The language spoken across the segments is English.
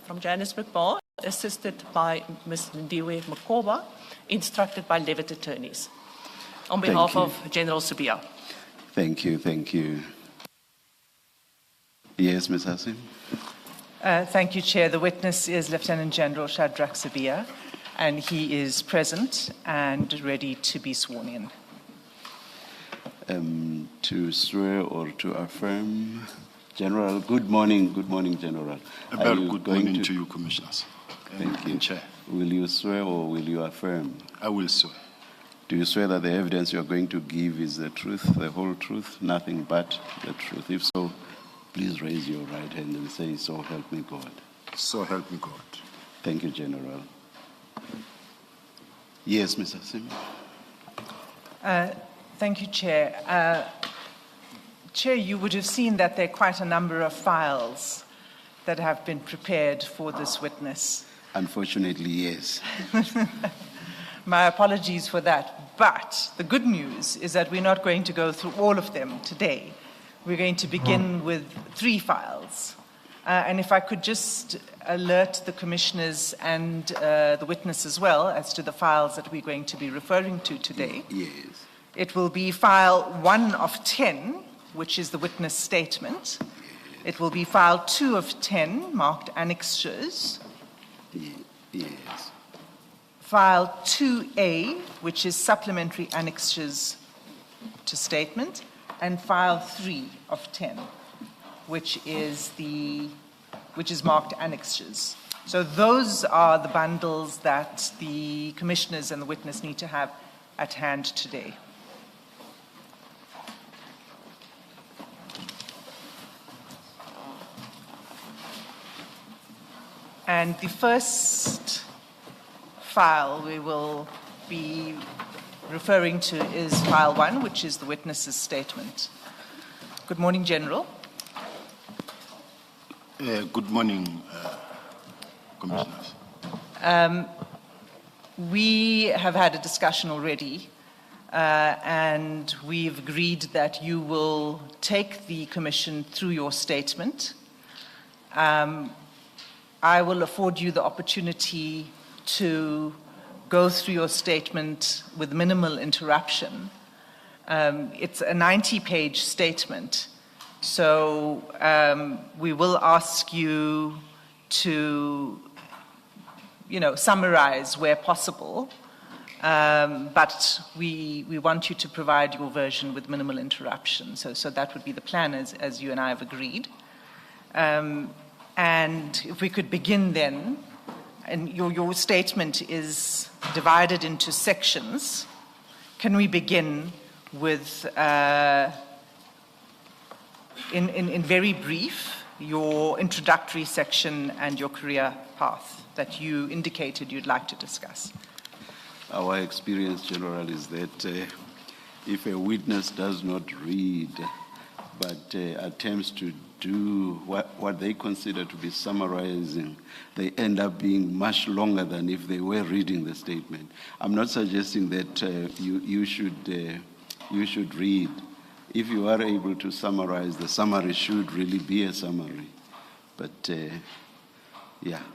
from Johannesburg Bar, assisted by Ms. Ndiwe Makoba, instructed by Levitt attorneys. On behalf of General Sibiya. Thank you, thank you. Yes, Ms. Hassim. Thank you, Chair. The witness is Lieutenant General Shadrach Sibiya, and he is present and ready to be sworn in. To swear or to affirm, General, good morning, General. A very good morning to you, Commissioners. Thank you. Chair. Will you swear or will you affirm? I will swear. Do you swear that the evidence you are going to give is the truth, the whole truth, nothing but the truth? If so, please raise your right hand and say, so help me God. So help me God. Thank you, General. Yes, Ms. Hassim. Thank you, Chair. Chair, you would have seen that there are quite a number of files that have been prepared for this witness. Unfortunately, yes. My apologies for that. But the good news is that we're not going to go through all of them today. We're going to begin with 3 files. And if I could just alert the commissioners and the witness as well as to the files that we're going to be referring to today. Yes. It will be file 1 of 10, which is the witness statement. It will be file 2 of 10, marked annexures. Yes. File 2A, which is supplementary annexures to statement, and file 3 of 10, which is marked annexures. So those are the bundles that the commissioners and the witness need to have at hand today. And the first file we will be referring to is file 1, which is the witness's statement. Good morning, General. Good morning, Commissioners. We have had a discussion already, and we've agreed that you will take the commission through your statement. I will afford you the opportunity to go through your statement with minimal interruption. It's a 90-page statement, so we will ask you to, summarize where possible, but we want you to provide your version with minimal interruption. So that would be the plan as you and I have agreed. And if we could begin then, and your statement is divided into sections. Can we begin with, in very brief, your introductory section and your career path that you indicated you'd like to discuss? Our experience, General, is that if a witness does not read but attempts to do what they consider to be summarizing, they end up being much longer than if they were reading the statement. I'm not suggesting that you should read. If you are able to summarize, the summary should really be a summary. But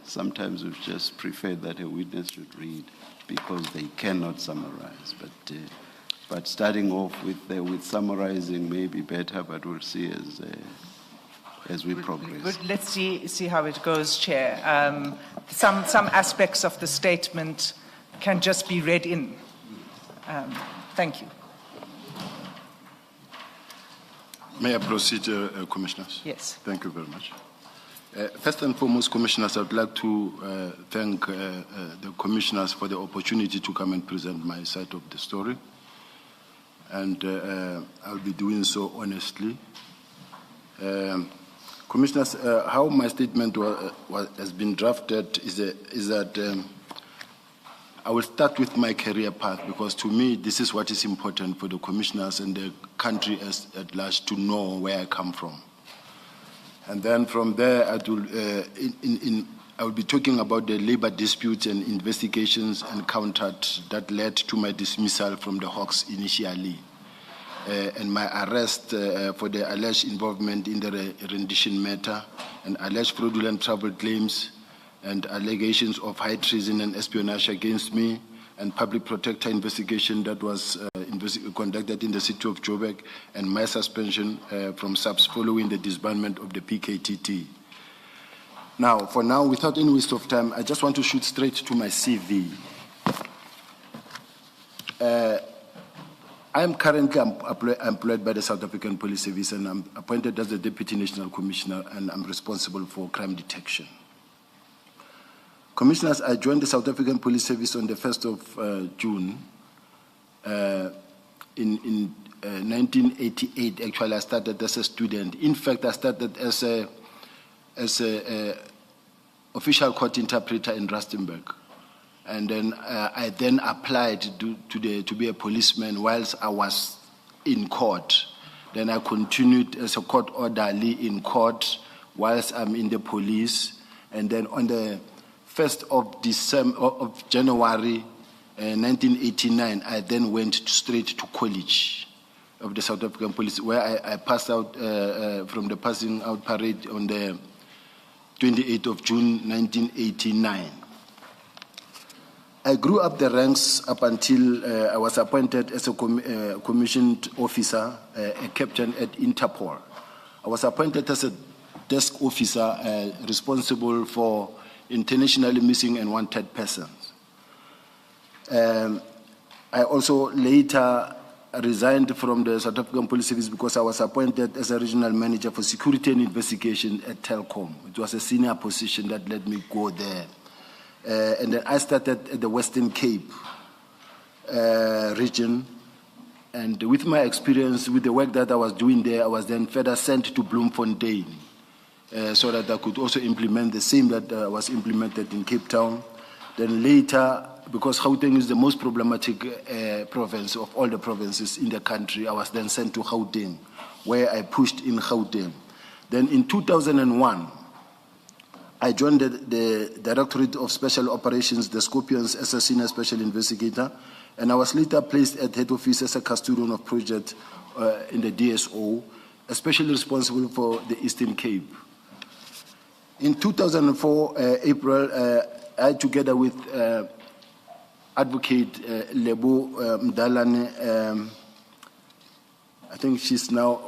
sometimes we've just preferred that a witness should read because they cannot summarize. But starting off with summarizing may be better, but we'll see as we progress. Good. Let's see how it goes, Chair. Some aspects of the statement can just be read in. Thank you. May I proceed, Commissioners? Yes. Thank you very much. First and foremost, Commissioners, I'd like to thank the Commissioners for the opportunity to come and present my side of the story. And I'll be doing so honestly. Commissioners, how my statement has been drafted is that I will start with my career path, because to me this is what is important for the commissioners and the country at large to know where I come from. And then from there I will be talking about the labor disputes and investigations encountered that led to my dismissal from the Hawks initially, and my arrest for the alleged involvement in the rendition matter and alleged fraudulent travel claims and allegations of high treason and espionage against me, and public protector investigation that was conducted in the city of Joburg, and my suspension from SAPS following the disbandment of the PKTT. Now, for now, without any waste of time, I just want to shoot straight to my CV. I am currently employed by the South African Police Service, and I'm appointed as the Deputy National Commissioner, and I'm responsible for crime detection. Commissioners, I joined the South African Police Service on the 1st of June. In 1988, actually, I started as a student. In fact, I started as a official court interpreter in Rustenburg. And then I then applied to be a policeman whilst I was in court. Then I continued as a court orderly in court whilst I'm in the police. And then on the 1st of January 1989, I then went straight to college of the South African Police, where I passed out from the passing out parade on the 28th of June 1989. I grew up the ranks up until I was appointed as a commissioned officer, a captain at Interpol. I was appointed as a desk officer responsible for internationally missing and wanted persons. I also later resigned from the South African Police Service because I was appointed as a regional manager for security and investigation at Telkom. It was a senior position that let me go there. And then I started at the Western Cape region. And with my experience, with the work that I was doing there, I was then further sent to Bloemfontein so that I could also implement the same that was implemented in Cape Town. Then later, because Gauteng is the most problematic province of all the provinces in the country, I was then sent to Gauteng, where I pushed in Gauteng. Then in 2001, I joined the Directorate of Special Operations, the Scorpions, as a senior special investigator, and I was later placed at head office as a custodian of project in the DSO, especially responsible for the Eastern Cape. In 2004, April, I, together with Advocate Lebo Mdalane, I think she's now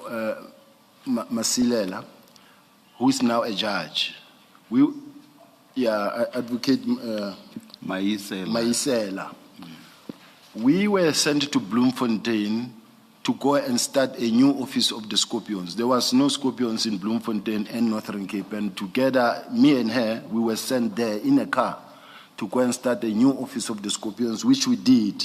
Masilela, who is now a judge. Advocate Maisela. We were sent to Bloemfontein to go and start a new office of the Scorpions. There was no Scorpions in Bloemfontein and Northern Cape, and together, me and her, we were sent there in a car to go and start a new office of the Scorpions, which we did.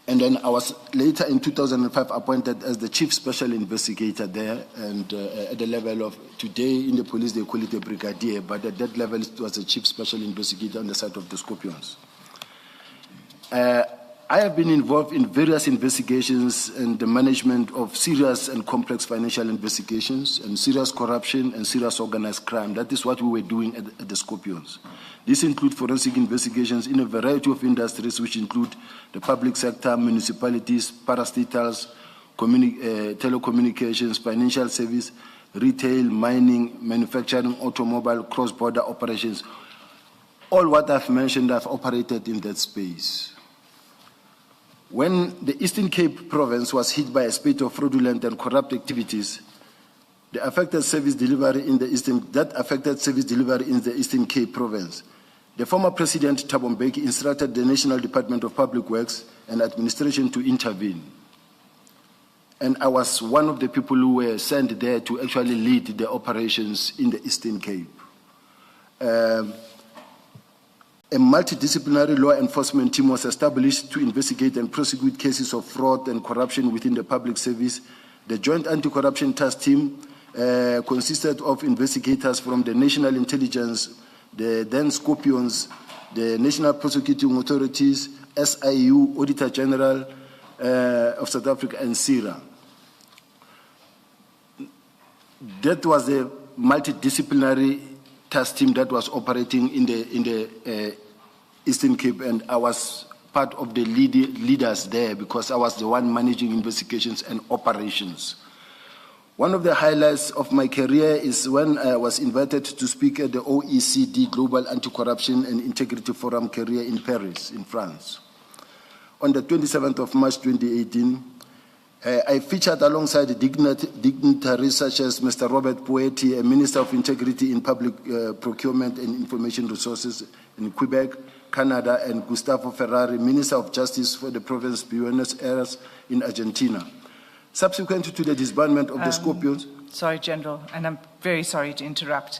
And then I was later in 2005 appointed as the chief special investigator there, and at the level of, today in the police they call it a brigadier, but at that level it was a chief special investigator on the side of the Scorpions. I have been involved in various investigations and the management of serious and complex financial investigations and serious corruption and serious organized crime. That is what we were doing at the Scorpions. This includes forensic investigations in a variety of industries, which include the public sector, municipalities, parastatals, telecommunications, financial service, retail, mining, manufacturing, automobile, cross-border operations. All what I've mentioned, I've operated in that space. When the Eastern Cape province was hit by a spate of fraudulent and corrupt activities, that affected service delivery in the Eastern Cape province, the former President Thabo Mbeki instructed the National Department of Public Works and Administration to intervene. And I was one of the people who were sent there to actually lead the operations in the Eastern Cape. A multidisciplinary law enforcement team was established to investigate and prosecute cases of fraud and corruption within the public service. The Joint Anti-Corruption Task Team consisted of investigators from the National Intelligence, the then Scorpions, the National Prosecuting Authorities, SIU, Auditor General of South Africa, and CIRA. That was a multidisciplinary task team that was operating in the Eastern Cape, and I was part of the leaders there because I was the one managing investigations and operations. One of the highlights of my career is when I was invited to speak at the OECD Global Anti-Corruption and Integrity Forum career in Paris, in France. On the 27th of March 2018, I featured alongside dignitaries such as Mr. Robert Poeti, a Minister of Integrity in Public Procurement and Information Resources in Quebec, Canada, and Gustavo Ferrari, Minister of Justice for the province of Buenos Aires in Argentina. Subsequent to the disbandment of the Scorpions... Sorry, General, and I'm very sorry to interrupt.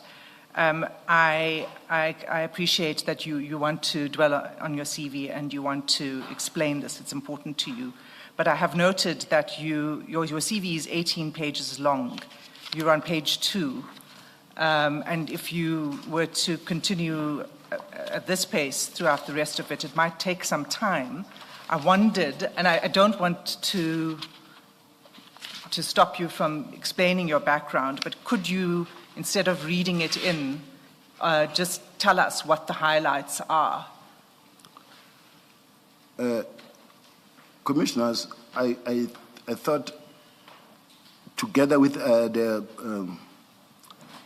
I appreciate that you want to dwell on your CV and you want to explain this. It's important to you. But I have noted that your CV is 18 pages long. You're on page 2. And if you were to continue at this pace throughout the rest of it, it might take some time. I wondered, and I don't want to stop you from explaining your background, but could you, instead of reading it in, just tell us what the highlights are? Commissioners, I thought, together with the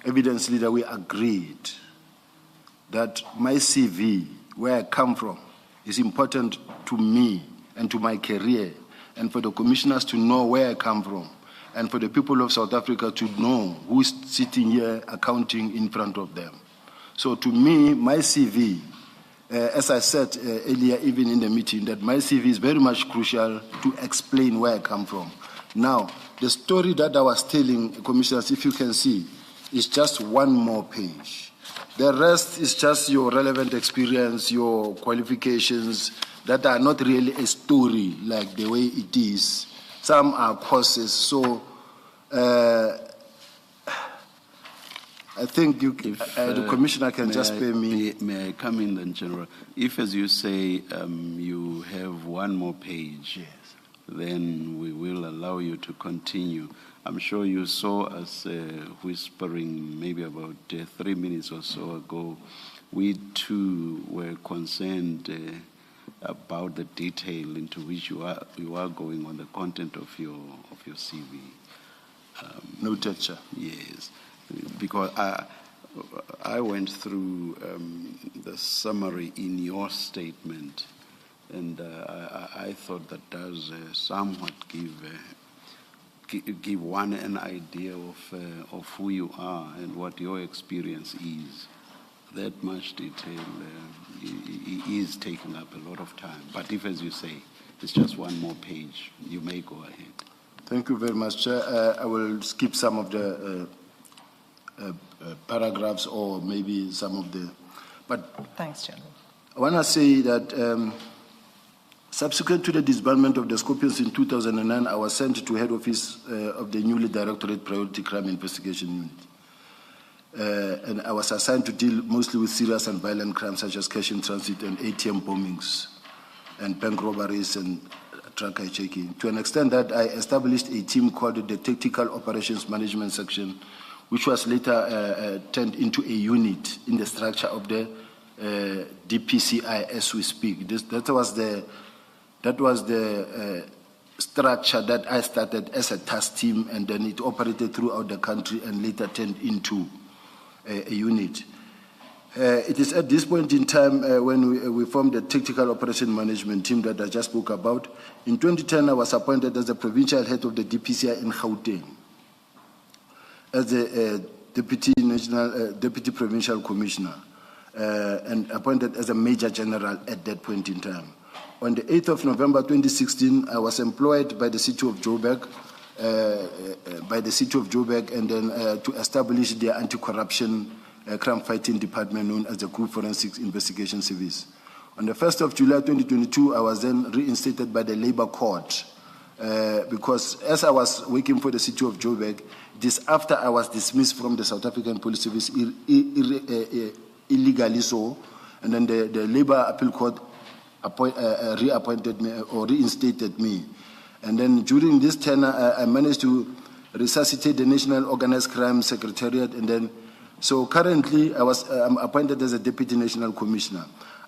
evidence leader, we agreed that my CV, where I come from, is important to me and to my career, and for the commissioners to know where I come from, and for the people of South Africa to know who is sitting here accounting in front of them. So to me, my CV, as I said earlier, even in the meeting, that my CV is very much crucial to explain where I come from. Now, the story that I was telling, commissioners, if you can see, is just one more page. The rest is just your relevant experience, your qualifications, that are not really a story like the way it is. Some are courses. So I think the commissioner can just pay me. May I come in then, General? If, as you say, you have one more page, Yes. then we will allow you to continue. I'm sure you saw us whispering maybe about 3 minutes or so ago. We too were concerned about the detail into which you are going on the content of your CV. No texture. Yes, because I went through the summary in your statement, and I thought that does somewhat give one an idea of who you are and what your experience is. That much detail is taking up a lot of time. But if, as you say, it's just one more page, you may go ahead. Thank you very much, Chair. I will skip some of the paragraphs or maybe some of the... But Thanks, General. I want to say that subsequent to the disbandment of the Scorpions in 2009, I was sent to head office of the newly Directorate Priority Crime Investigation Unit. And I was assigned to deal mostly with serious and violent crimes such as cash in transit and ATM bombings and bank robberies and truck hijacking. To an extent that I established a team called the Tactical Operations Management Section, which was later turned into a unit in the structure of the DPCI as we speak. That was the structure that I started as a task team, and then it operated throughout the country and later turned into a unit. It is at this point in time when we formed the Tactical Operation Management Team that I just spoke about. In 2010, I was appointed as the provincial head of the DPCI in Gauteng, as the Deputy Provincial Commissioner, and appointed as a Major General at that point in time. On the 8th of November 2016, I was employed by the city of Joburg, and then to establish the anti-corruption crime fighting department known as the Group Forensic Investigation Service. On the 1st of July 2022, I was then reinstated by the Labour Court because as I was working for the city of Joburg, it is after I was dismissed from the South African Police Service illegally so, and then the Labour Appeal Court reappointed me or reinstated me. And then during this tenure, I managed to resuscitate the National Organized Crime Secretariat, and then, so currently I'm appointed as a Deputy National Commissioner.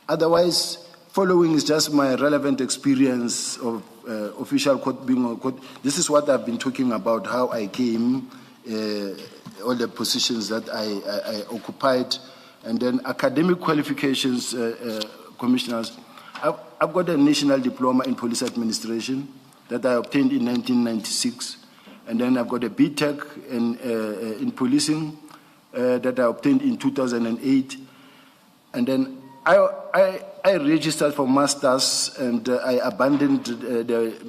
Otherwise, following is just my relevant experience of official court being a court. This is what I've been talking about, how I came, all the positions that I occupied, and then academic qualifications, commissioners. I've got a national diploma in police administration that I obtained in 1996, and then I've got a BTech in policing that I obtained in 2008, and then I registered for masters, and I abandoned the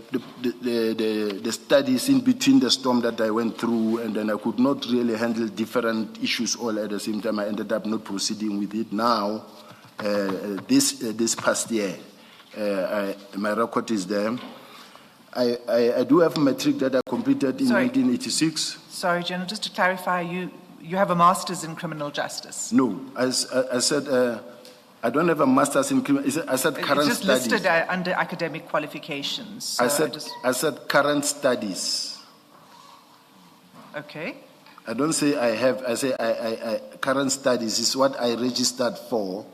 studies in between the storm that I went through, and then I could not really handle different issues all at the same time. I ended up not proceeding with it. Now, this past year, my record is there. I do have a matric that I completed in 1986. Sorry, General, just to clarify, you have a master's in criminal justice? No, I said I don't have a master's in criminal. I said current it's just studies. listed under academic qualifications. So I said current studies. Okay. I don't say I have. I say I current studies is what I registered for,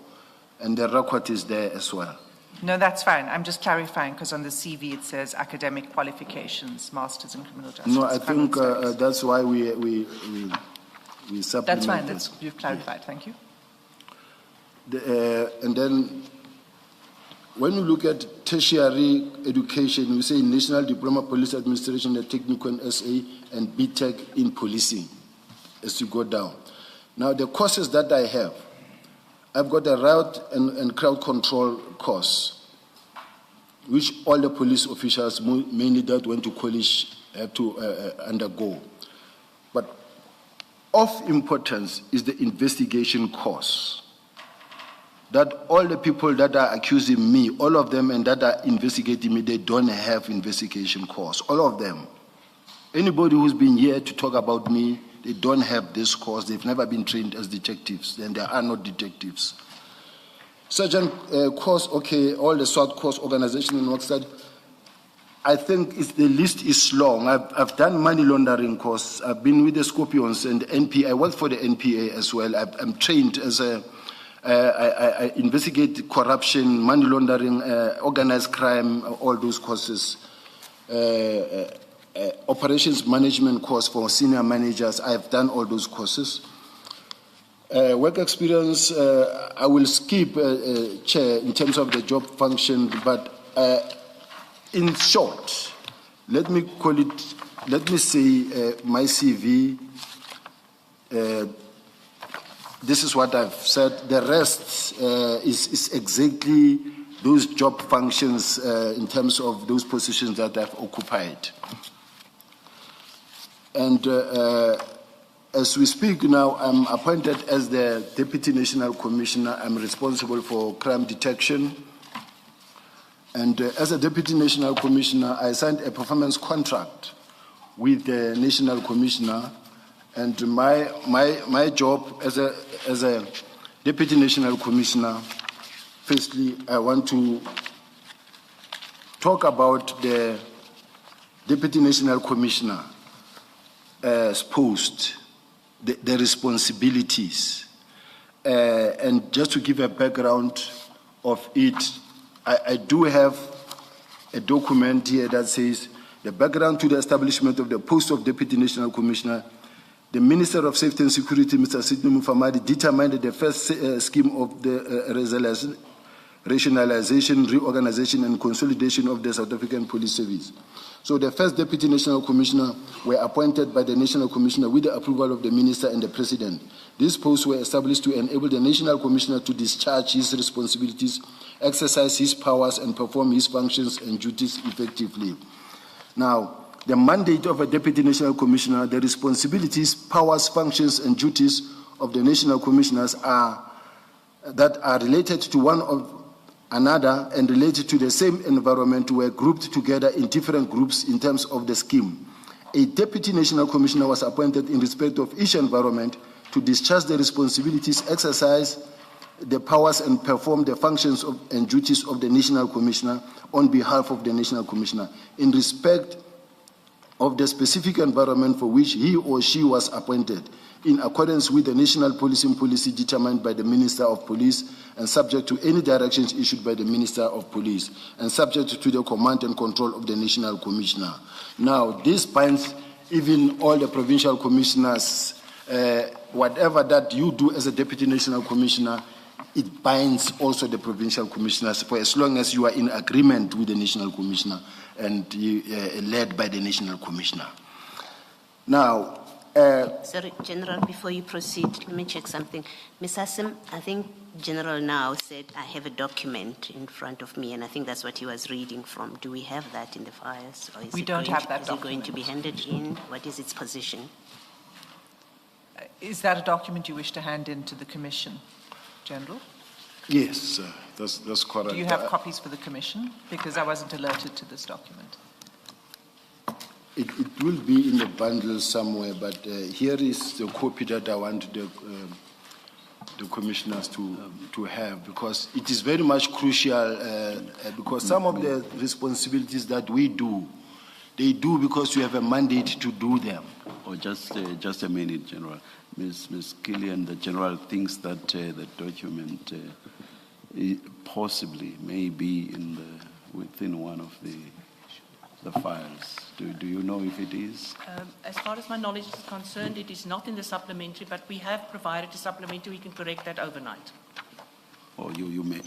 and the record is there as well. No, that's fine. I'm just clarifying because on the CV it says academic qualifications, masters in criminal justice. No, I think that's why we supplement. That's fine. You've clarified. Thank you. And then when you look at tertiary education, we say National Diploma Police Administration, the Technical and SA, and BTech in policing as you go down. Now, the courses that I have, I've got a route and crowd control course, which all the police officials, mainly that went to college, have to undergo. But of importance is the investigation course. That all the people that are accusing me, all of them, and that are investigating me, they don't have investigation course. All of them. Anybody who's been here to talk about me, they don't have this course. They've never been trained as detectives. Then they are not detectives. Sergeant course, okay, all the SWAT course organization in Oxford. I think the list is long. I've done money laundering course. I've been with the Scorpions and the NPA. I work for the NPA as well. I'm trained as I investigate corruption, money laundering, organized crime, all those courses. Operations management course for senior managers. I've done all those courses. Work experience, I will skip, Chair, in terms of the job function, but in short, let me say my CV, this is what I've said. The rest is exactly those job functions in terms of those positions that I've occupied. And as we speak now, I'm appointed as the Deputy National Commissioner. I'm responsible for crime detection. And as a Deputy National Commissioner, I signed a performance contract with the National Commissioner. And my job as a Deputy National Commissioner, firstly, I want to talk about the Deputy National Commissioner's post, the responsibilities. And just to give a background of it, I do have a document here that says the background to the establishment of the post of Deputy National Commissioner. The Minister of Safety and Security, Mr. Sidney Mufamadi, determined the first scheme of the rationalization, reorganization, and consolidation of the South African Police Service. So the first Deputy National Commissioner were appointed by the National Commissioner with the approval of the Minister and the President. These posts were established to enable the National Commissioner to discharge his responsibilities, exercise his powers, and perform his functions and duties effectively. Now, the mandate of a Deputy National Commissioner, the responsibilities, powers, functions, and duties of the National Commissioners that are related to one of another and related to the same environment were grouped together in different groups in terms of the scheme. A Deputy National Commissioner was appointed in respect of each environment to discharge the responsibilities, exercise the powers, and perform the functions and duties of the National Commissioner on behalf of the National Commissioner. In respect of the specific environment for which he or she was appointed, in accordance with the national policing policy determined by the Minister of Police and subject to any directions issued by the Minister of Police and subject to the command and control of the National Commissioner. Now, this binds even all the provincial commissioners, whatever that you do as a Deputy National Commissioner, it binds also the provincial commissioners for as long as you are in agreement with the National Commissioner and led by the National Commissioner. Now, Sorry, General, before you proceed, let me check something. Ms. Hassim, I think General now said, I have a document in front of me, and I think that's what he was reading from. Do we have that in the files? Or is We it don't going have to- that Is it going to be document. handed in? What is its position? Is that a document you wish to hand in to the Commission, General? yes, that's correct. Do you have copies for the Commission? Because I wasn't alerted to this document. It will be in the bundle somewhere, but here is the copy that I want the commissioners to have, because it is very much crucial, because some of the responsibilities that we do, they do because you have a mandate to do them. Or just a minute, General. Ms. Killian, the General thinks that the document possibly may be within one of the files. Do you know if it is? As far as my knowledge is concerned, it is not in the supplementary, but we have provided a supplementary. We can correct that overnight. Or you may,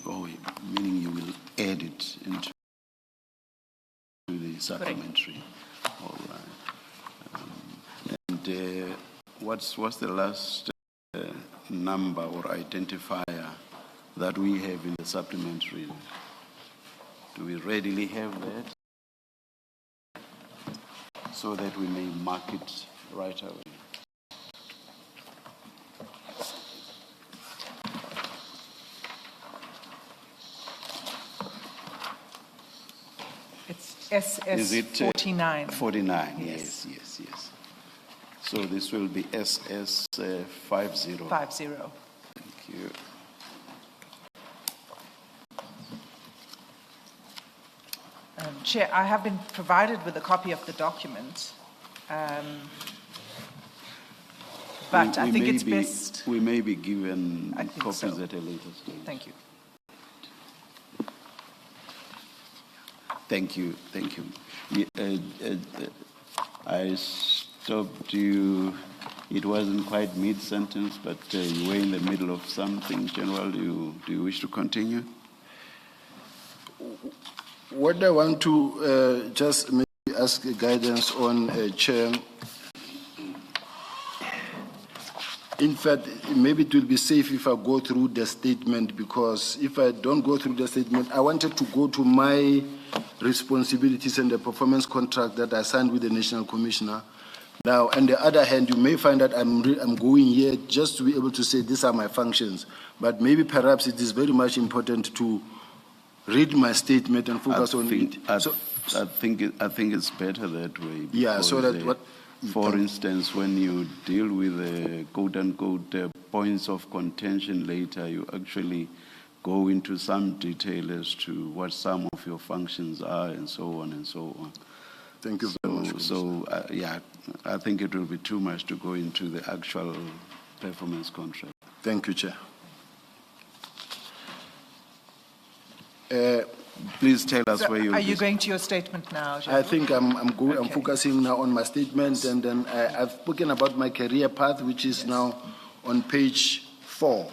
meaning you will add it into the supplementary. All right. And what's the last number or identifier that we have in the supplementary? Do we readily have that? So that we may mark it right away. It's Is it, SS 49. 49, Yes. yes. So this will be SS 50. 50. Thank you. Chair, I have been provided with a copy of the document, but I think it's best. We may be given I think copies so. at a later stage. Thank you. Thank you. I stopped you. It wasn't quite mid-sentence, but you were in the middle of something. General, do you wish to continue? What I want to just maybe ask guidance on, Chair. In fact, maybe it will be safe if I go through the statement, because if I don't go through the statement, I wanted to go to my responsibilities and the performance contract that I signed with the National Commissioner. Now, on the other hand, you may find that I'm going here just to be able to say these are my functions, but maybe perhaps it is very much important to read my statement and focus on it. I think it's better that way. Yeah, so because, that what. For instance, when you deal with quote-unquote points of contention later, you actually go into some detail as to what some of your functions are and so on and so on. Thank you very much. So, I think it will be too much to go into the actual performance contract. Thank you, Chair. Please tell us where Are you going to your statement now, General? I think I'm Okay. focusing now on my statement, and then I've spoken about my career path, which is now on page 4.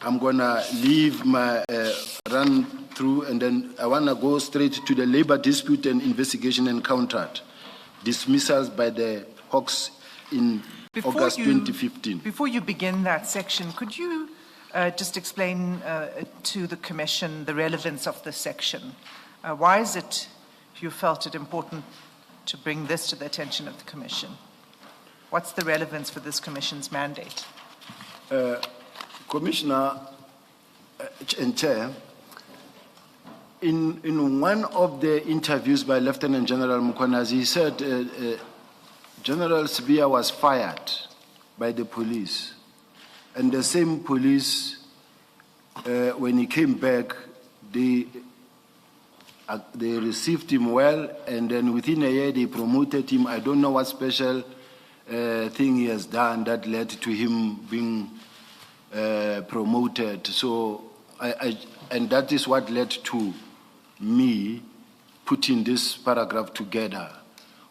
I'm gonna leave my run through, and then I wanna go straight to the labor dispute and investigation encountered dismissals by the Hawks in August 2015. Before you begin that section, could you just explain to the Commission the relevance of this section? Why is it you felt it important to bring this to the attention of the Commission? What's the relevance for this Commission's mandate? Commissioner and Chair, in one of the interviews by Lieutenant General Mukhonazi, he said General Sibiya was fired by the police. And the same police, when he came back, they they received him well, and then within a year they promoted him. I don't know what special thing he has done that led to him being promoted. So, and that is what led to me putting this paragraph together,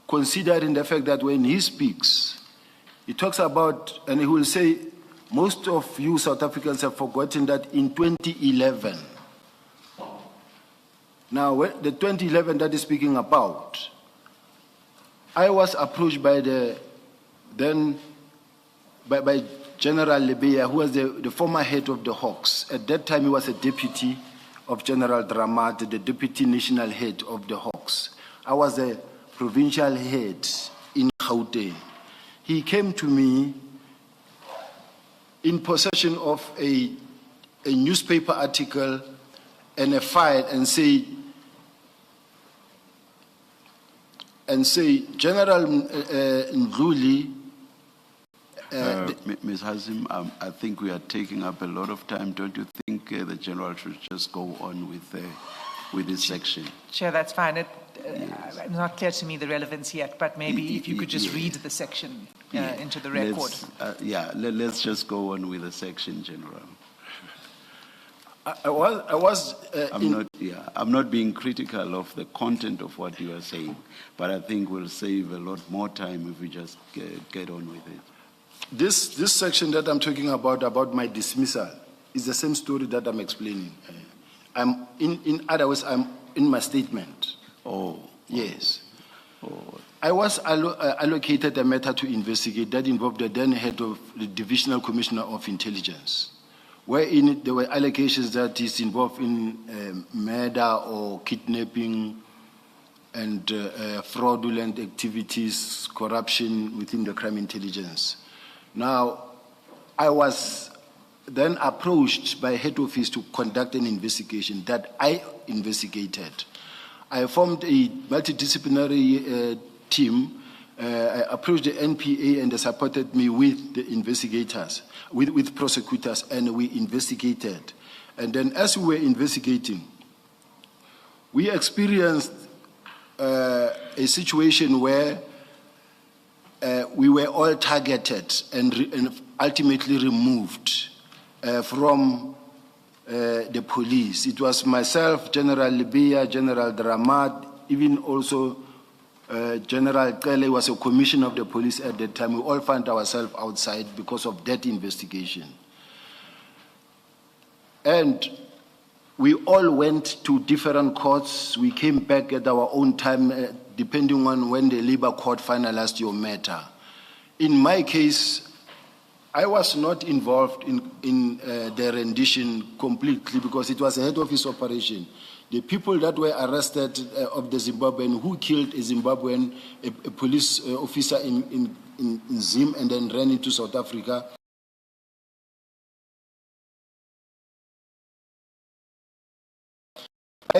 considering the fact that when he speaks, he talks about, and he will say, most of you South Africans have forgotten that in 2011, now the 2011 that he's speaking about, I was approached by by General Sibiya, who was the former head of the Hawks. At that time, he was a deputy of General Dramat, the deputy national head of the Hawks. I was a provincial head in Gauteng. He came to me in possession of a newspaper article and a file and say, General Ndluli. Ms. Hazim, I think we are taking up a lot of time. Don't you think the General should just go on with this section? Chair, that's fine. It's not clear to me the relevance yet, but maybe if you could just read the section into the record. Let's just go on with the section, General. I'm not being critical of the content of what you are saying, but I think we'll save a lot more time if we just get on with it. This section that I'm talking about my dismissal, is the same story that I'm explaining. In other words, I'm in my statement. Oh. Yes. Oh. I was allocated a matter to investigate that involved the then head of the Divisional Commissioner of Intelligence, wherein there were allegations that he's involved in murder or kidnapping and fraudulent activities, corruption within the crime intelligence. Now, I was then approached by head office to conduct an investigation that I investigated. I formed a multidisciplinary team. I approached the NPA and they supported me with the investigators, with prosecutors, and we investigated. And then as we were investigating, we experienced a situation where we were all targeted and ultimately removed from the police. It was myself, General Sibiya, General Dramat, even also General Kele was a commissioner of the police at that time. We all found ourselves outside because of that investigation. And we all went to different courts. We came back at our own time, depending on when the Labour Court finalized your matter. In my case, I was not involved in the rendition completely because it was a head office operation. The people that were arrested of the Zimbabwean who killed a Zimbabwean, a police officer in Zim and then ran into South Africa.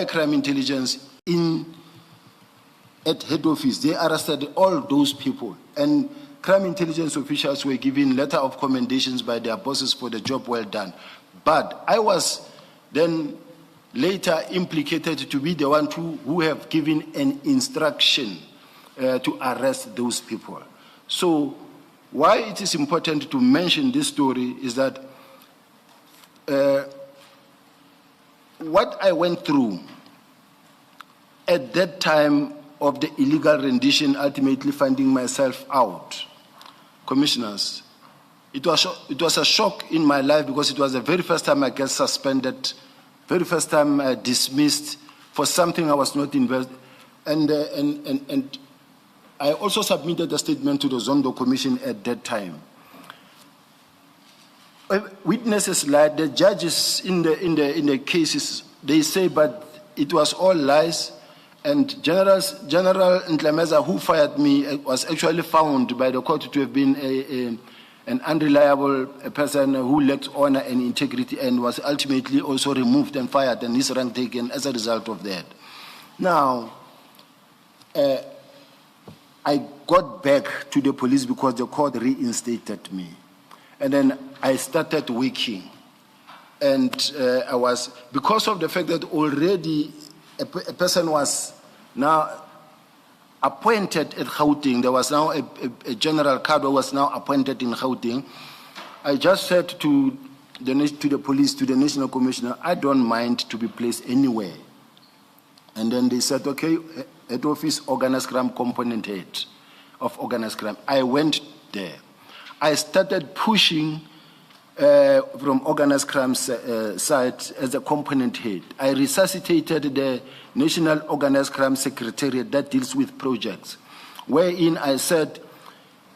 Crime intelligence at head office, they arrested all those people, and crime intelligence officials were given letter of commendations by their bosses for the job well done. But I was then later implicated to be the one who have given an instruction to arrest those people. So why it is important to mention this story is that what I went through at that time of the illegal rendition, ultimately finding myself out, commissioners, it was a shock in my life because it was the very first time I got suspended, very first time dismissed for something I was not involved. And I also submitted a statement to the Zondo Commission at that time. Witnesses lied. The judges in the cases, they say, but it was all lies. And General Ntlemeza, who fired me, was actually found by the court to have been an unreliable person who lacked honor and integrity, and was ultimately also removed and fired, and his rank taken as a result of that. Now, I got back to the police because the court reinstated me. And then I started working. And I was, because of the fact that already a person was now appointed at Gauteng. There was now a General Kadwa was now appointed in Gauteng. I just said to the police, to the National Commissioner, I don't mind to be placed anywhere. And then they said, okay, head office, organized crime component head of organized crime. I went there. I started pushing from organized crime side as a component head. I resuscitated the National Organized Crime Secretariat that deals with projects, wherein I said,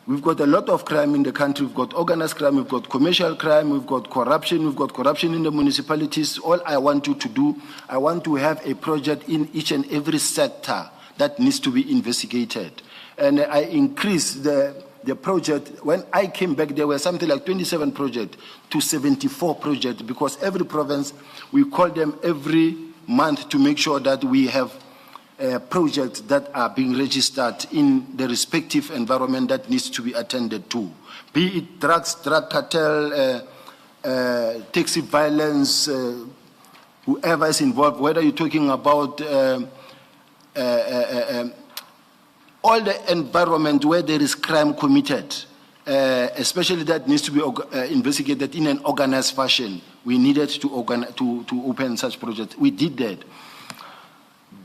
we've got a lot of crime in the country. We've got organized crime, we've got commercial crime, we've got corruption in the municipalities. All I want you to do, I want to have a project in each and every sector that needs to be investigated. And I increased the project. When I came back, there were something like 27 projects to 74 projects, because every province, we call them every month to make sure that we have projects that are being registered in the respective environment that needs to be attended to. Be it drugs, drug cartel, taxi violence, whoever is involved, whether you're talking about all the environment where there is crime committed, especially that needs to be investigated in an organized fashion. We needed to open such projects. We did that.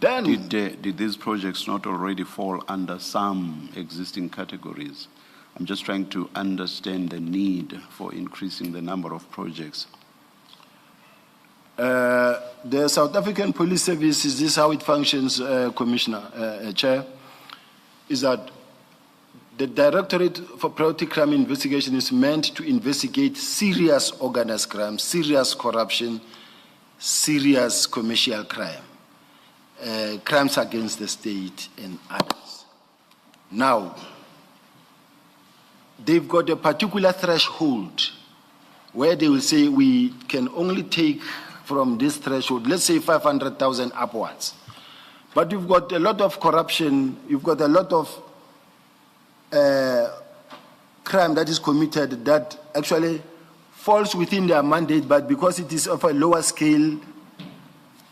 Then, did these projects not already fall under some existing categories? I'm just trying to understand the need for increasing the number of projects. The South African Police Service, is this how it functions, Commissioner, Chair? Is that the Directorate for Priority Crime Investigation is meant to investigate serious organized crime, serious corruption, serious commercial crime. Crimes against the state and others. Now, they've got a particular threshold where they will say we can only take from this threshold, let's say 500,000 upwards. But you've got a lot of corruption, you've got a lot of crime that is committed that actually falls within their mandate, but because it is of a lower scale,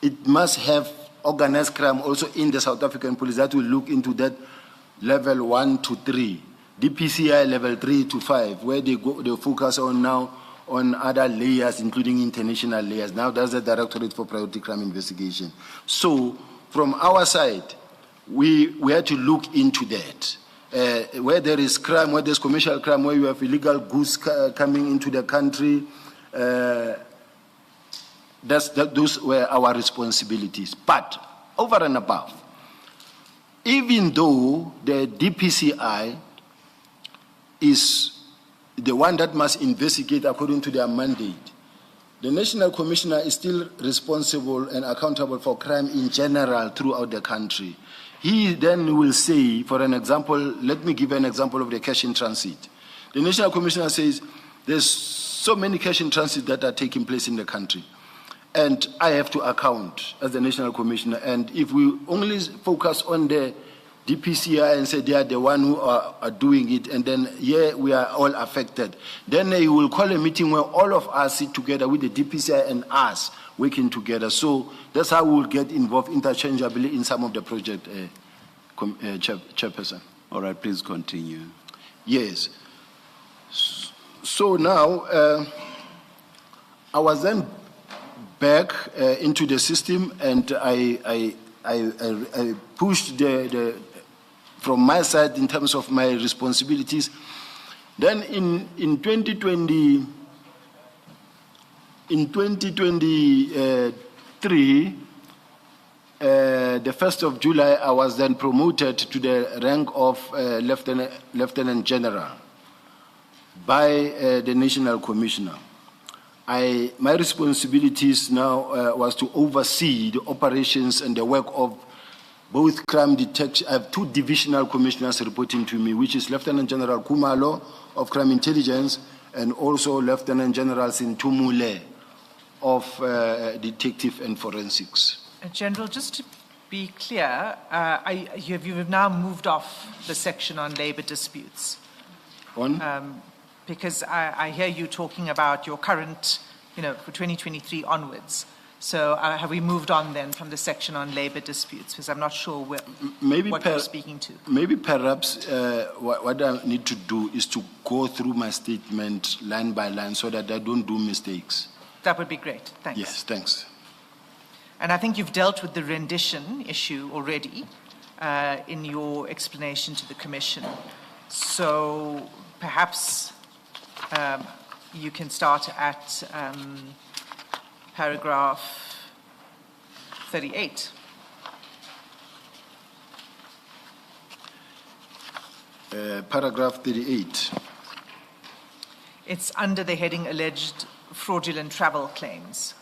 it must have organized crime also in the South African police that will look into that level 1 to 3, DPCI level 3 to 5, where they focus on now on other layers, including international layers. Now that's the Directorate for Priority Crime Investigation. So from our side, we had to look into that. Where there is crime, where there's commercial crime, where you have illegal goods coming into the country, those were our responsibilities. But over and above, even though the DPCI is the one that must investigate according to their mandate, the National Commissioner is still responsible and accountable for crime in general throughout the country. He then will say, for an example, let me give an example of the cash in transit. The National Commissioner says there's so many cash in transit that are taking place in the country. And I have to account as the National Commissioner. And if we only focus on the DPCI and say they are the one who are doing it, and then, we are all affected, then he will call a meeting where all of us sit together with the DPCI and us working together. So that's how we will get involved interchangeably in some of the project, Chairperson. All right, please continue. Yes. So now, I was then back into the system, and I pushed from my side in terms of my responsibilities. Then in 2023, the 1st of July, I was then promoted to the rank of Lieutenant General by the National Commissioner. My responsibilities now was to oversee the operations and the work of both crime detection. I have two divisional commissioners reporting to me, which is Lieutenant General Kumalo of Crime Intelligence and also Lieutenant General Sintumule of Detective and Forensics. General, just to be clear, you have now moved off the section on labor disputes. Because I hear you talking about your current, for 2023 onwards. So have we moved on then from the section on labor disputes? Because I'm not sure Maybe what you're speaking to. Maybe perhaps what I need to do is to go through my statement line by line so that I don't do mistakes. That would be great. Thanks. Yes, thanks. And I think you've dealt with the rendition issue already in your explanation to the Commission. So perhaps you can start at paragraph 38. Paragraph 38. It's under the heading alleged fraudulent travel claims.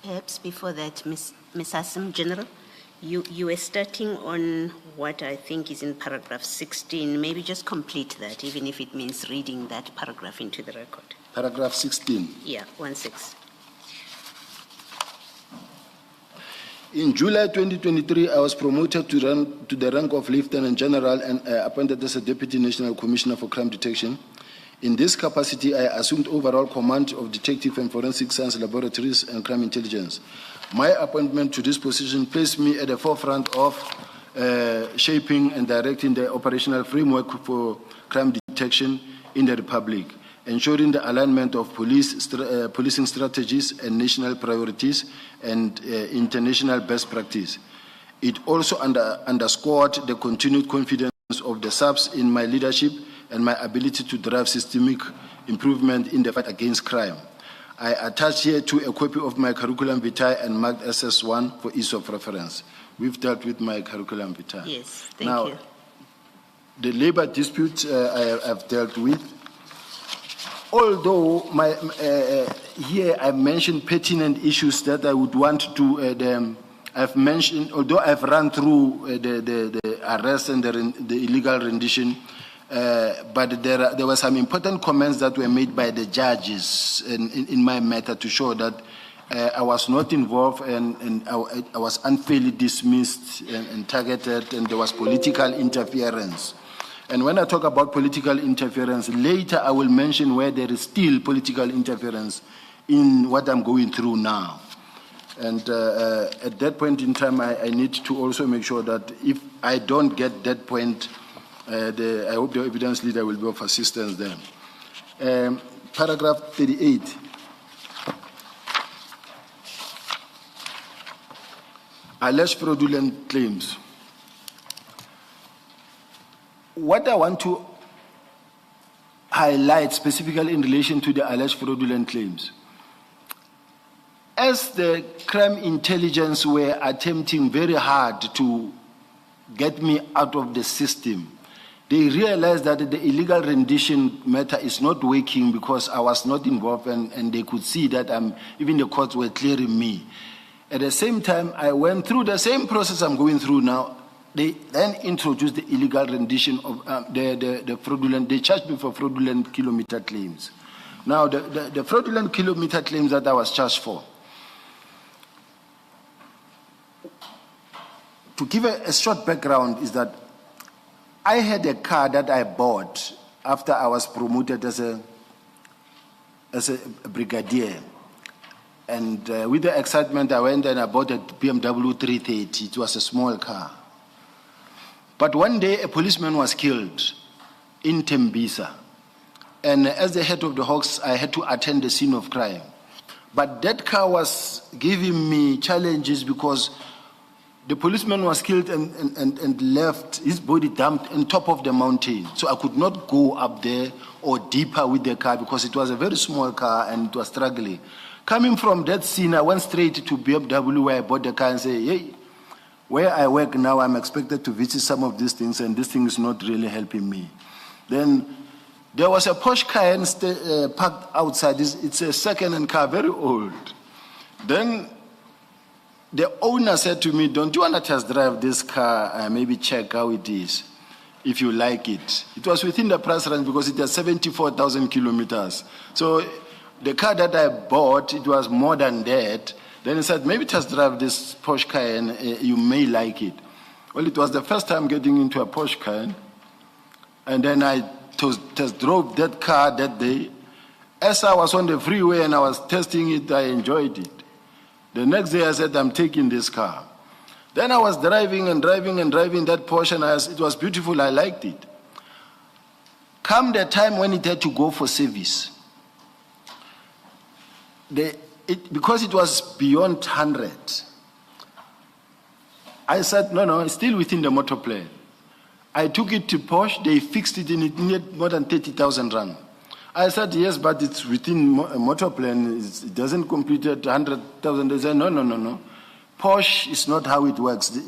Perhaps before that, Ms. Asim, General, you were starting on what I think is in paragraph 16. Maybe just complete that, even if it means reading that paragraph into the record. Paragraph 16. Yeah, 16. In July 2023, I was promoted to the rank of Lieutenant General and appointed as a Deputy National Commissioner for Crime Detection. In this capacity, I assumed overall command of Detective and Forensic Science Laboratories and Crime Intelligence. My appointment to this position placed me at the forefront of shaping and directing the operational framework for crime detection in the Republic, ensuring the alignment of policing strategies and national priorities and international best practice. It also underscored the continued confidence of the SAPs in my leadership and my ability to drive systemic improvement in the fight against crime. I attach here to a copy of my curriculum vitae and marked SS1 for ease of reference. We've dealt with my curriculum vitae. Yes, thank now, you. The labor dispute I've dealt with. Although here I've mentioned pertinent issues that I would want to, I've mentioned, although I've run through the arrest and the illegal rendition, but there were some important comments that were made by the judges in my matter to show that I was not involved and I was unfairly dismissed and targeted, and there was political interference. And when I talk about political interference, later I will mention where there is still political interference in what I'm going through now. And at that point in time, I need to also make sure that if I don't get that point, I hope the evidence leader will be of assistance there. Paragraph 38. Alleged fraudulent claims. What I want to highlight specifically in relation to the alleged fraudulent claims, as the crime intelligence were attempting very hard to get me out of the system, they realized that the illegal rendition matter is not working because I was not involved, and they could see that even the courts were clearing me. At the same time, I went through the same process I'm going through now. They then introduced the illegal rendition of the fraudulent. They charged me for fraudulent kilometer claims. Now, the fraudulent kilometer claims that I was charged for, to give a short background, is that I had a car that I bought after I was promoted as a brigadier. And with the excitement, I went and I bought a BMW 330. It was a small car. But one day, a policeman was killed in Tembisa. And as the head of the Hawks, I had to attend the scene of crime. But that car was giving me challenges because the policeman was killed and left his body dumped on top of the mountain. So I could not go up there or deeper with the car because it was a very small car and it was struggling. Coming from that scene, I went straight to BMW where I bought the car and said, hey, where I work now, I'm expected to visit some of these things, and this thing is not really helping me. Then there was a Porsche Cayenne parked outside. It's a second-hand car, very old. Then the owner said to me, don't you want to test drive this car and maybe check how it is, if you like it? It was within the price range because it has 74,000 kilometers. So the car that I bought, it was more than that. Then he said, maybe test drive this Porsche Cayenne, you may like it. Well, it was the first time getting into a Porsche Cayenne. And then I test drove that car that day. As I was on the freeway and I was testing it, I enjoyed it. The next day I said, I'm taking this car. Then I was driving and driving and driving that Porsche, and it was beautiful, I liked it. Come the time when it had to go for service, because it was beyond 100, I said, no, it's still within the motor plan. I took it to Porsche, they fixed it, and it needed more than 30,000 rand. I said, yes, but it's within a motor plan, it doesn't complete at 100,000. They said, no. Porsche is not how it works.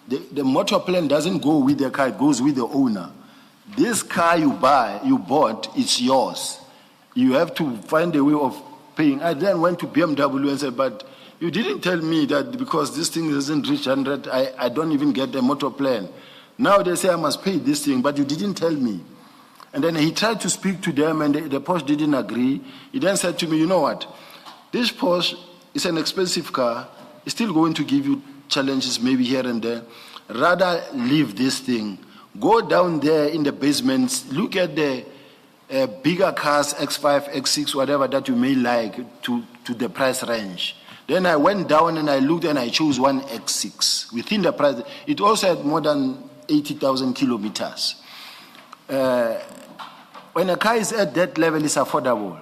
The motor plan doesn't go with the car, it goes with the owner. This car you bought, it's yours. You have to find a way of paying. I then went to BMW and said, but you didn't tell me that because this thing doesn't reach 100, I don't even get the motor plan. Now they say I must pay this thing, but you didn't tell me. And then he tried to speak to them, and the Porsche didn't agree. He then said to me, you know what? This Porsche is an expensive car. It's still going to give you challenges maybe here and there. Rather leave this thing. Go down there in the basements, look at the bigger cars, X5, X6, whatever that you may like to the price range. Then I went down and I looked and I chose one X6 within the price. It also had more than 80,000 kilometers. When a car is at that level, it's affordable.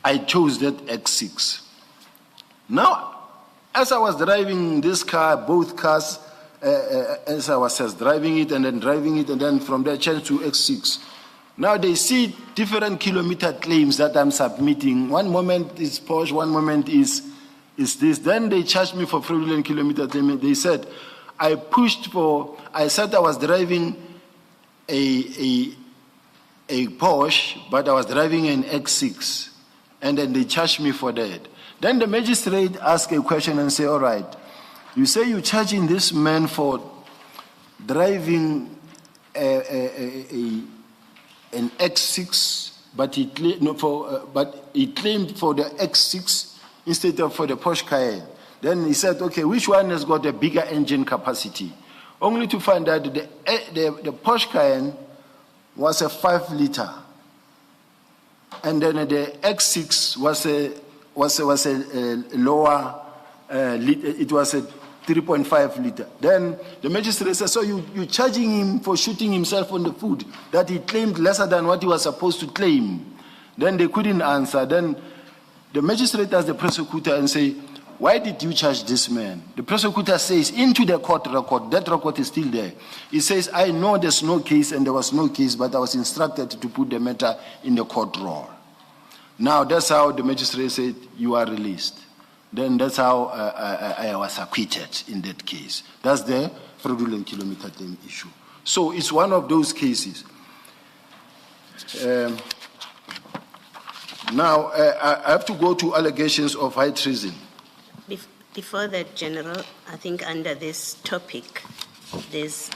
I chose that X6. Now, as I was driving this car, both cars, as I was just driving it and then from there change to X6. Now they see different kilometer claims that I'm submitting. One moment is Porsche, one moment is this. Then they charged me for fraudulent kilometer claim. They said, I said I was driving a Porsche, but I was driving an X6. And then they charged me for that. Then the magistrate asked a question and said, all right, you say you're charging this man for driving an X6, but he claimed for the X6 instead of for the Porsche Cayenne. Then he said, okay, which one has got a bigger engine capacity? Only to find out the Porsche Cayenne was a 5-liter, and then the X6 was a lower, it was a 3.5 liter. Then the magistrate said, so you're charging him for shooting himself on the foot, that he claimed lesser than what he was supposed to claim. Then they couldn't answer. Then the magistrate asked the prosecutor and say, why did you charge this man? The prosecutor says, into the court record, that record is still there. He says, I know there's no case and there was no case, but I was instructed to put the matter in the court roll. Now, that's how the magistrate said, you are released. Then that's how I was acquitted in that case. That's the fraudulent kilometer claim issue. So it's one of those cases. Now, I have to go to allegations of high treason. Before that, General, I think under this topic, there's